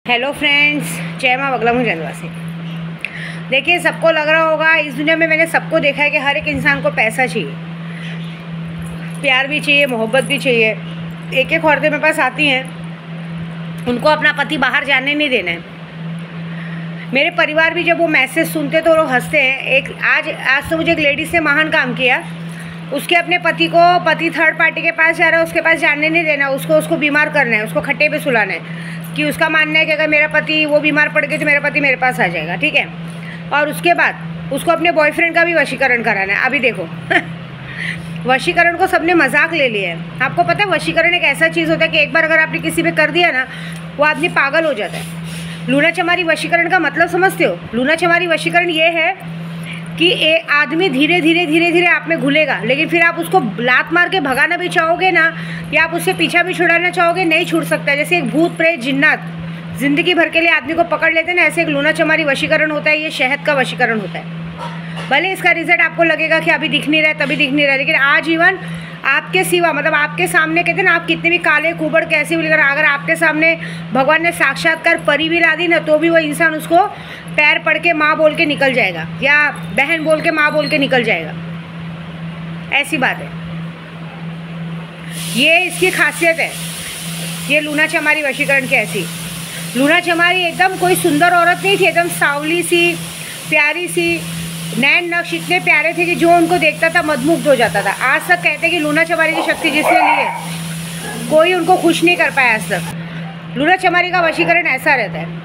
Hello friends, जय माँ बगला हूँ जलवासी। देखिए, सबको लग रहा होगा, इस दुनिया में मैंने सबको देखा है कि हर एक इंसान को पैसा चाहिए, प्यार भी चाहिए, मोहब्बत भी चाहिए। एक एक औरतें मेरे पास आती हैं, उनको अपना पति बाहर जाने नहीं देना है। मेरे परिवार भी जब वो मैसेज सुनते तो वो हंसते हैं। आज तो मुझे एक लेडीज से महान काम किया। उसके अपने पति थर्ड पार्टी के पास जा रहा है, उसके पास जाने नहीं देना, उसको बीमार करना है, उसको खट्टे पे सुलाना है। कि उसका मानना है कि अगर मेरा पति वो बीमार पड़ गया तो मेरा पति मेरे पास आ जाएगा, ठीक है। और उसके बाद उसको अपने बॉयफ्रेंड का भी वशीकरण कराना है। अभी देखो वशीकरण को सबने मजाक ले लिया है। आपको पता है वशीकरण एक ऐसा चीज़ होता है कि एक बार अगर आपने किसी पे कर दिया ना, वो आदमी पागल हो जाता है। लूना चमारी वशीकरण का मतलब समझते हो? लूना चमारी वशीकरण ये है कि एक आदमी धीरे धीरे आप में घुलेगा, लेकिन फिर आप उसको लात मार के भगाना भी चाहोगे ना, या आप उससे पीछा भी छुड़ाना चाहोगे, नहीं छूट सकता। जैसे एक भूत प्रेत जिन्नात जिंदगी भर के लिए आदमी को पकड़ लेते हैं ना, ऐसे एक लूना चमारी वशीकरण होता है। ये शहद का वशीकरण होता है। भले इसका रिजल्ट आपको लगेगा कि अभी दिख नहीं रहा है, तभी दिख नहीं रहा है, लेकिन आजीवन आपके सिवा, मतलब आपके सामने, कहते हैं ना, आप कितने भी काले कुबड़ कैसे भी, लेकर अगर आपके सामने भगवान ने साक्षात्कार परी भी ला दी ना, तो भी वो इंसान उसको पैर पड़ के माँ बोल के निकल जाएगा, या बहन बोल के माँ बोल के निकल जाएगा। ऐसी बात है, ये इसकी खासियत है। ये लूना चमारी वशीकरण की ऐसी। लूना चमारी एकदम कोई सुंदर औरत नहीं थी, एकदम सांवली सी, प्यारी सी, नैन नक्श इतने प्यारे थे कि जो उनको देखता था मदमुग्ध हो जाता था। आज तक कहते हैं कि लूना चमारी की शक्ति जिसने ली है, कोई उनको खुश नहीं कर पाया आज तक। लूना चमारी का वशीकरण ऐसा रहता है।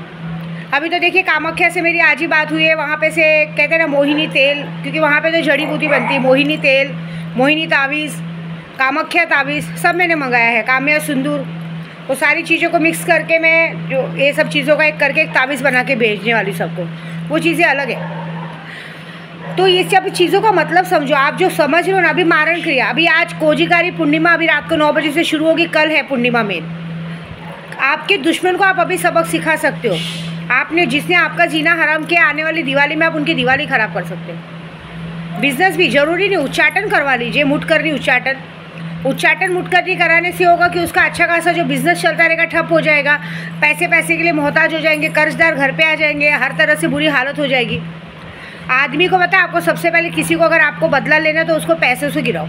अभी तो देखिए, कामाख्या से मेरी आज ही बात हुई है। वहाँ पे से कहते हैं ना मोहिनी तेल, क्योंकि वहाँ पे तो जड़ी बूटी बनती है। मोहिनी तेल, मोहिनी तावीज़, कामाख्या तावीज़ सब मैंने मंगाया है। काम्या सिंदूर, वो सारी चीज़ों को मिक्स करके मैं जो ये सब चीज़ों का एक करके एक तावीज़ बना के भेजने वाली सबको। वो चीज़ें अलग है। तो ये सब चीज़ों का मतलब समझो। आप जो समझ रहे हो ना, अभी मारण क्रिया, अभी आज कोजिकारी पूर्णिमा अभी रात को 9 बजे से शुरू होगी, कल है पूर्णिमा मेन। आपके दुश्मन को आप अभी सबक सिखा सकते हो। आपने जिसने आपका जीना हराम किया, आने वाली दिवाली में आप उनकी दिवाली ख़राब कर सकते हो। बिजनेस भी जरूरी नहीं, उच्चाटन करवा लीजिए, मुठकरनी उच्चाटन मुठकरनी कराने से होगा कि उसका अच्छा खासा जो बिजनेस चलता रहेगा ठप हो जाएगा। पैसे के लिए मोहताज हो जाएंगे, कर्जदार घर पे आ जाएंगे, हर तरह से बुरी हालत हो जाएगी। आदमी को पता है, आपको सबसे पहले किसी को अगर आपको बदला लेना तो उसको पैसे से गिराओ।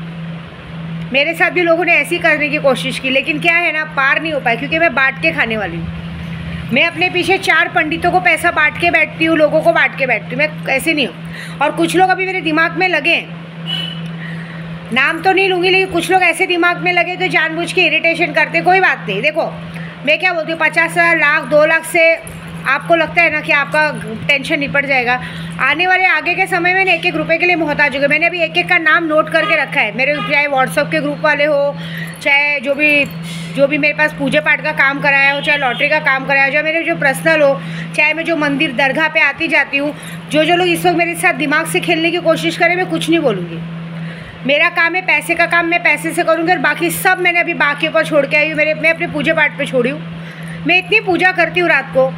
मेरे साथ भी लोगों ने ऐसी करने की कोशिश की, लेकिन क्या है ना, पार नहीं हो पाए, क्योंकि मैं बांट के खाने वाली हूँ। मैं अपने पीछे 4 पंडितों को पैसा बांट के बैठती हूँ, लोगों को बांट के बैठती हूँ। मैं ऐसे नहीं हूँ। और कुछ लोग अभी मेरे दिमाग में लगे, नाम तो नहीं लूँगी, लेकिन कुछ लोग ऐसे दिमाग में लगे तो जानबूझ के इरिटेशन करते। कोई बात नहीं। देखो, मैं क्या बोलती हूँ, 50,000, लाख, 2 लाख से आपको लगता है ना कि आपका टेंशन निपट जाएगा। आने वाले आगे के समय में 1-1 रुपये के लिए मोहताज हो गए। मैंने अभी एक का नाम नोट करके रखा है मेरे, चाहे व्हाट्सअप के ग्रुप वाले हो, चाहे जो भी मेरे पास पूजा पाठ का काम कराया हो, चाहे लॉटरी का काम कराया हो, चाहे मेरे जो पर्सनल हो, चाहे मैं जो मंदिर दरगाह पे आती जाती हूँ, जो लोग इस वक्त मेरे साथ दिमाग से खेलने की कोशिश करें, मैं कुछ नहीं बोलूँगी। मेरा काम है पैसे का काम, मैं पैसे से करूँगी। और बाकी सब मैंने अभी बाकी पर छोड़ के आई हूँ। मैं अपने पूजा पाठ पर छोड़ी हूँ। मैं इतनी पूजा करती हूँ रात को,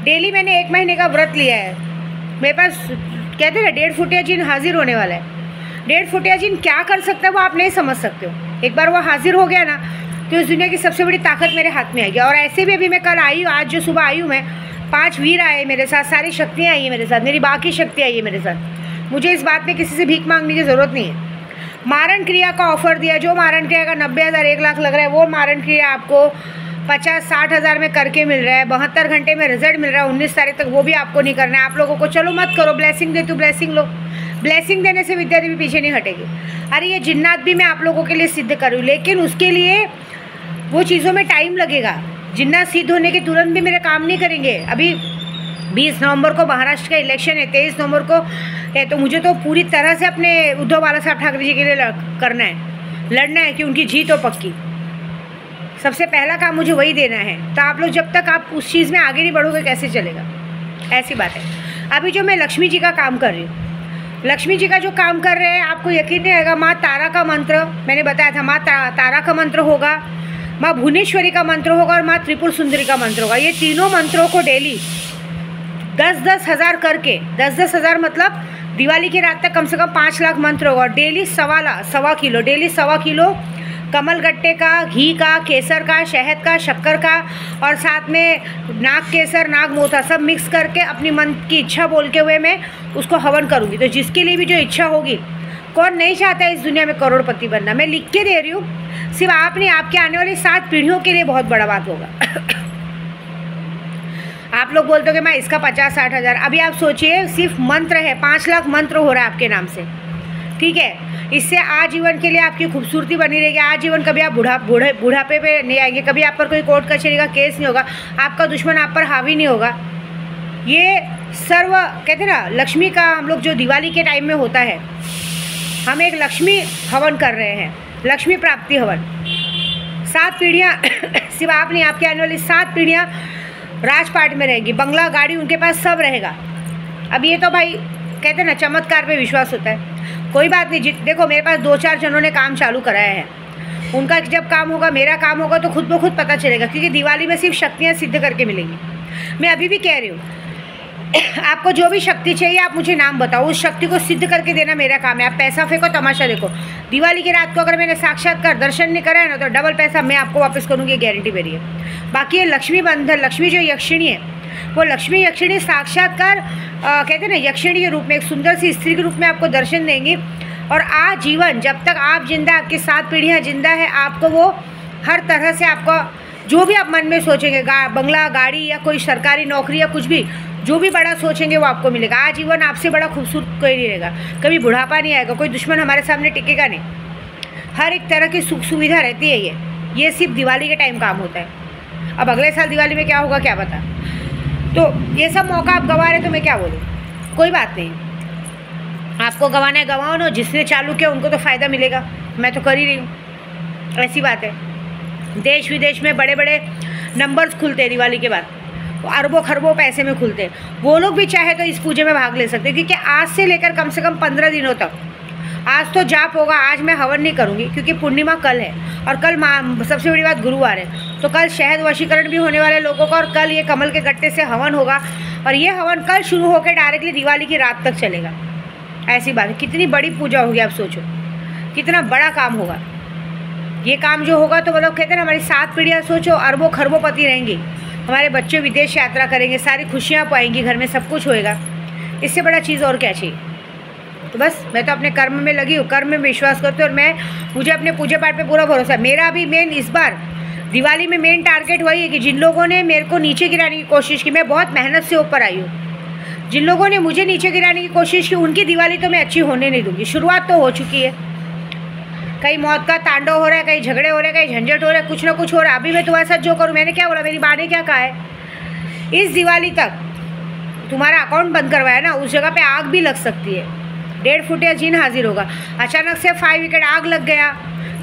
डेली मैंने 1 महीने का व्रत लिया है। मेरे पास कहते हैं ना 1.5 फुटिया जिन हाजिर होने वाला है। 1.5 फुटिया जिन क्या कर सकता है वो आप नहीं समझ सकते हो। एक बार वो हाजिर हो गया ना, तो इस दुनिया की सबसे बड़ी ताकत मेरे हाथ में आएगी। और ऐसे भी अभी मैं कल आई हूँ, आज जो सुबह आई हूँ मैं, 5 वीर आए मेरे साथ, सारी शक्तियाँ आई है मेरे साथ, मेरी बाकी शक्ति आई है मेरे साथ। मुझे इस बात में किसी से भीख मांगने की ज़रूरत नहीं है। मारण क्रिया का ऑफर दिया, जो मारण क्रिया का 90,000, 1 लाख लग रहा है, वो मारण क्रिया आपको 50-60 हज़ार में करके मिल रहा है। 72 घंटे में रिजल्ट मिल रहा है 19 तारीख तक। वो भी आपको नहीं करना है। आप लोगों को चलो मत करो, ब्लेसिंग दे, तो ब्लेसिंग लो। ब्लेसिंग देने से विद्या देवी पीछे नहीं हटेगी। अरे ये जिन्नात भी मैं आप लोगों के लिए सिद्ध करूँ, लेकिन उसके लिए वो चीज़ों में टाइम लगेगा। जिन्नात सिद्ध होने के तुरंत भी मेरे काम नहीं करेंगे। अभी 20 नवंबर को महाराष्ट्र का इलेक्शन है, 23 नवंबर को है, तो मुझे तो पूरी तरह से अपने उद्धव बाला साहब ठाकरे जी के लिए करना है, लड़ना है कि उनकी जीत हो पक्की। सबसे पहला काम मुझे वही देना है। तो आप लोग जब तक आप उस चीज़ में आगे नहीं बढ़ोगे कैसे चलेगा? ऐसी बात है। अभी जो मैं लक्ष्मी जी का काम कर रही हूँ, लक्ष्मी जी का जो काम कर रहे हैं, आपको यकीन नहीं आएगा। माँ तारा का मंत्र मैंने बताया था, माँ तारा का मंत्र होगा, माँ भुवनेश्वरी का मंत्र होगा, और माँ त्रिपुर सुंदरी का मंत्र होगा। ये तीनों मंत्रों को डेली 10-10 हज़ार करके, 10-10 हज़ार मतलब दिवाली की रात तक कम से कम 5 लाख मंत्र होगा। डेली 1.25 किलो, डेली 1.25 किलो कमल गट्टे का, घी का, केसर का, शहद का, शक्कर का और साथ में नाग केसर, नाग मोथा सब मिक्स करके अपनी मन की इच्छा बोल के हुए मैं उसको हवन करूँगी। तो जिसके लिए भी जो इच्छा होगी, कौन नहीं चाहता है इस दुनिया में करोड़पति बनना, मैं लिख के दे रही हूँ। सिर्फ आप नहीं, आपके आने वाली 7 पीढ़ियों के लिए बहुत बड़ा बात होगा। आप लोग बोलते हो कि मैं इसका 50-60 हज़ार, अभी आप सोचिए सिर्फ मंत्र है, 5 लाख मंत्र हो रहा है आपके नाम से, ठीक है। इससे आजीवन के लिए आपकी खूबसूरती बनी रहेगी, आजीवन कभी आप बुढ़ापे पे नहीं आएंगे, कभी आप पर कोई कोर्ट कचहरी का केस नहीं होगा, आपका दुश्मन आप पर हावी नहीं होगा। ये सर्व कहते हैं ना, लक्ष्मी का हम लोग जो दिवाली के टाइम में होता है, हम एक लक्ष्मी हवन कर रहे हैं, लक्ष्मी प्राप्ति हवन। 7 पीढ़ियाँ सिर्फ आप नहीं, आपके आने वाली 7 पीढ़ियाँ राजपाट में रहेगी, बंगला गाड़ी उनके पास सब रहेगा। अब ये तो भाई कहते हैं ना, चमत्कार पे विश्वास होता है। कोई बात नहीं, देखो मेरे पास 2-4 जनों ने काम चालू कराया है, उनका जब काम होगा, मेरा काम होगा तो खुद ब खुद पता चलेगा, क्योंकि दिवाली में सिर्फ शक्तियाँ सिद्ध करके मिलेंगी। मैं अभी भी कह रही हूँ, आपको जो भी शक्ति चाहिए आप मुझे नाम बताओ, उस शक्ति को सिद्ध करके देना मेरा काम है। आप पैसा फेंको, तमाशा देखो। दिवाली की रात को अगर मैंने साक्षात्कार दर्शन नहीं करा है ना, तो डबल पैसा मैं आपको वापस करूँगी, गारंटी मेरी है। बाकी ये लक्ष्मी बंधन, लक्ष्मी जो यक्षिणी है, वो लक्ष्मी यक्षिणी साक्षात्कार कहते हैं ना, यक्षिणी के रूप में, एक सुंदर सी स्त्री के रूप में आपको दर्शन देंगी। और आजीवन जब तक आप जिंदा, आपकी 7 पीढ़ियाँ जिंदा है, आपको वो हर तरह से आपको जो भी आप मन में सोचेंगे, बंगला, गाड़ी या कोई सरकारी नौकरी या कुछ भी, जो भी बड़ा सोचेंगे वो आपको मिलेगा। आजीवन आपसे बड़ा खूबसूरत कोई नहीं रहेगा, कभी बुढ़ापा नहीं आएगा, कोई दुश्मन हमारे सामने टिकेगा नहीं। हर एक तरह की सुख सुविधा रहती है। ये सिर्फ दिवाली के टाइम काम होता है। अब अगले साल दिवाली में क्या होगा क्या पता। तो ये सब मौका आप गंवा रहे, तो मैं क्या बोलूँ, कोई बात नहीं, आपको गंवाना है गंवाओ ना, जिसने चालू किया उनको तो फ़ायदा मिलेगा, मैं तो कर ही रही हूँ, ऐसी बात है। देश विदेश में बड़े बड़े नंबर्स खुलते हैं दिवाली के बाद, अरबों खरबों पैसे में खुलते हैं। वो लोग भी चाहे तो इस पूजे में भाग ले सकते हैं, क्योंकि आज से लेकर कम से कम 15 दिनों तक, आज तो जाप होगा, आज मैं हवन नहीं करूँगी क्योंकि पूर्णिमा कल है, और कल सबसे बड़ी बात गुरुवार है, तो कल शहद वशीकरण भी होने वाले लोगों का, और कल ये कमल के गट्टे से हवन होगा, और ये हवन कल शुरू होकर डायरेक्टली दिवाली की रात तक चलेगा। ऐसी बात है, कितनी बड़ी पूजा होगी, आप सोचो कितना बड़ा काम होगा। ये काम जो होगा तो मतलब कहते हैं ना, हमारी 7 पीढ़ियाँ सोचो अरबों खरबों पति रहेंगी, हमारे बच्चे विदेश यात्रा करेंगे, सारी खुशियाँ पाएंगी, घर में सब कुछ होएगा। इससे बड़ा चीज़ और क्या चाहिए। तो बस मैं तो अपने कर्म में लगी हूँ, कर्म में विश्वास करती हूँ, और मुझे अपने पूजा पाठ पे पूरा भरोसा है। मेरा भी मेन इस बार दिवाली में मेन टारगेट वही है कि जिन लोगों ने मेरे को नीचे गिराने की कोशिश की, मैं बहुत मेहनत से ऊपर आई हूँ। जिन लोगों ने मुझे नीचे गिराने की कोशिश की, उनकी दिवाली तो मैं अच्छी होने नहीं दूँगी। शुरुआत तो हो चुकी है, कहीं मौत का तांडव हो रहा है, कहीं झगड़े हो रहे हैं, कहीं झंझट हो रहा है, कुछ ना कुछ हो रहा है। अभी मैं तुम्हारे साथ जो करूँ, मैंने क्या बोला, मेरी माँ ने क्या कहा है, इस दिवाली तक तुम्हारा अकाउंट बंद करवाया ना, उस जगह पे आग भी लग सकती है, 1.5 फुट या जिन हाजिर होगा, अचानक से 5 विकेट आग लग गया,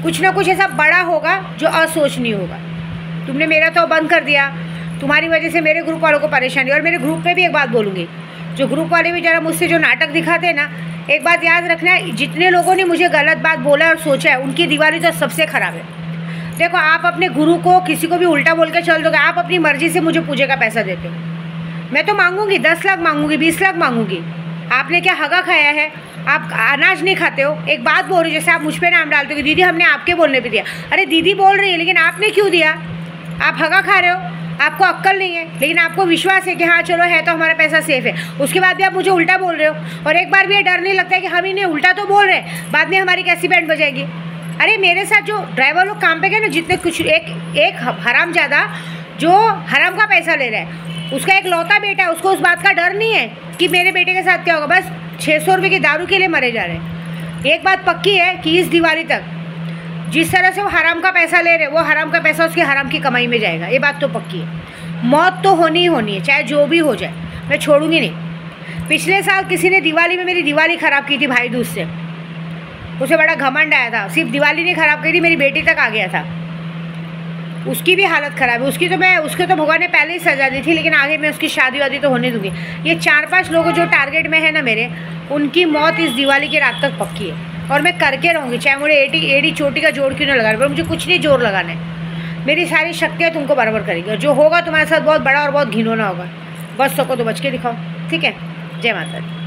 कुछ ना कुछ ऐसा बड़ा होगा जो असोचनीय होगा। तुमने मेरा तो बंद कर दिया, तुम्हारी वजह से मेरे ग्रुप वालों को परेशानी। और मेरे ग्रुप में भी एक बात बोलूँगी, जो ग्रुप वाले भी ज़रा मुझसे जो नाटक दिखाते हैं ना, एक बात याद रखना, जितने लोगों ने मुझे गलत बात बोला और सोचा है, उनकी दिवाली तो सबसे ख़राब है। देखो, आप अपने गुरु को किसी को भी उल्टा बोल के चल दोगे, आप अपनी मर्जी से मुझे पूजे का पैसा देते हो, मैं तो मांगूंगी 10 लाख मांगूंगी, 20 लाख मांगूंगी। आपने क्या हगा खाया है, आप अनाज नहीं खाते हो। एक बात बोल रही हो, जैसे आप मुझ पर नाम डालते हो कि दीदी हमने आपके बोलने पे दिया, अरे दीदी बोल रही है लेकिन आपने क्यों दिया, आप हगा खा रहे हो, आपको अक्ल नहीं है, लेकिन आपको विश्वास है कि हाँ चलो है तो हमारा पैसा सेफ है, उसके बाद भी आप मुझे उल्टा बोल रहे हो। और एक बार भी ये डर नहीं लगता है कि हम इन्हें उल्टा तो बोल रहे हैं, बाद में हमारी कैसी बैंड बजाएगी। अरे मेरे साथ जो ड्राइवर लोग काम पे गए ना, जितने कुछ एक हरामजादा जो हराम का पैसा ले रहा है, उसका एक लौता बेटा है, उसको उस बात का डर नहीं है कि मेरे बेटे के साथ क्या होगा, बस 600 रुपये की दारू के लिए मरे जा रहे हैं। एक बात पक्की है कि इस दिवाली तक जिस तरह से वो हराम का पैसा ले रहे हैं, वो हराम का पैसा उसकी हराम की कमाई में जाएगा, ये बात तो पक्की है। मौत तो होनी ही होनी है, चाहे जो भी हो जाए, मैं छोड़ूंगी नहीं। पिछले साल किसी ने दिवाली में मेरी दिवाली ख़राब की थी भाई दूज से, उसे बड़ा घमंड आया था, सिर्फ दिवाली नहीं ख़राब की थी, मेरी बेटी तक आ गया था, उसकी भी हालत ख़राब है। उसके तो भगवान ने पहले ही सजा दी थी, लेकिन आगे मैं उसकी शादी वादी तो होने दूंगी। ये 4-5 लोग जो टारगेट में है ना मेरे, उनकी मौत इस दिवाली की रात तक पक्की है, और मैं करके रहूँगी, चाहे मुझे एड़ी चोटी का जोड़ क्यों ना लगाना, पर मुझे कुछ नहीं जोर लगाना है। मेरी सारी शक्तियाँ तुमको बराबर करेगी, और जो होगा तुम्हारे साथ बहुत बड़ा और बहुत घिनौना होगा। बच सको तो बच के दिखाओ, ठीक है। जय माता दी।